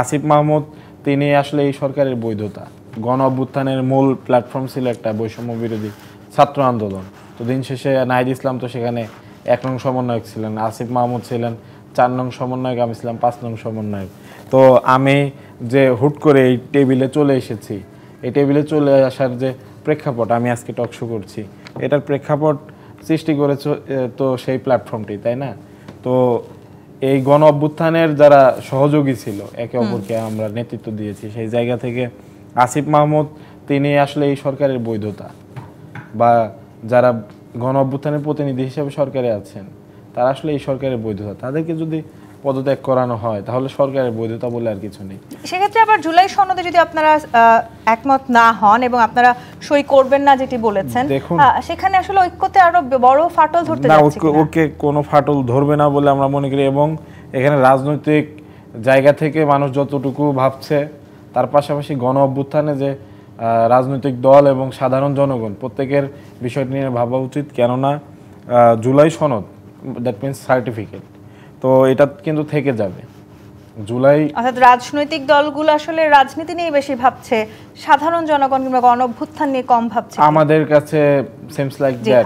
আসিফ মাহমুদ তিনি আসলে এই সরকারের বৈধতা। গণ অভ্যুত্থানের মূল প্ল্যাটফর্ম ছিল একটা বৈষম্য বিরোধী ছাত্র আন্দোলন। তো দিন শেষে নাহিদ ইসলাম তো সেখানে 1 নং সমন্বয়ক ছিলেন, আসিফ মাহমুদ ছিলেন 4 নং সমন্বয়ক, আমি ছিলাম 5 নং সমন্বয়ক। তো আমি যে হুট করে এই টেবিলে চলে এসেছি, এই টেবিলে চলে আসার যে প্রেক্ষাপট, আমি আজকে টকশো করছি, এটার প্রেক্ষাপট সৃষ্টি করেছে তো সেই প্ল্যাটফর্মটি, তাই না? তো এই গণ অভ্যুত্থানের যারা সহযোগী ছিল, একে অপরকে আমরা নেতৃত্ব দিয়েছি, সেই জায়গা থেকে আসিফ মাহমুদ তিনি আসলে এই সরকারের বৈধতা, বা যারা গণ অভ্যুত্থানের প্রতিনিধি হিসেবে সরকারে আছেন তারা আসলে এই সরকারের বৈধতা। তাদেরকে যদি পদত্যাগ করানো হয় তাহলে সরকারের বৈধতা বলে আর কিছু নেই। সেক্ষেত্রে আবার জুলাই সনদে যদি আপনারা একমত না হন এবং আপনারা সই করবেন না যেটি বলেছেন, সেখানে আসলে ঐক্যতে আরো বড় ফাটল ধরতে যাচ্ছে কিনা? ওকে কোনো ফাটল ধরবে না বলে আমরা মনে করি, এবং এখানে রাজনৈতিক জায়গা থেকে মানুষ যতটুকু ভাবছে, তার পাশাপাশি গণ অভ্যুত্থানে যে রাজনৈতিক দল এবং সাধারণ জনগণ প্রত্যেকের বিষয়টি নিয়ে ভাবা উচিত। কেননা জুলাই সনদ, দ্যাট মিনস সার্টিফিকেট, তো এটা কিন্তু থেকে যাবে। জুলাই অর্থাৎ রাজনৈতিক দলগুলো আসলে রাজনীতি নিয়ে বেশি ভাবছে, সাধারণ জনগণ কিংবা গণ অভ্যুত্থান নিয়ে কম ভাবছে। আমাদের কাছে সেমস লাইক দ্যাট।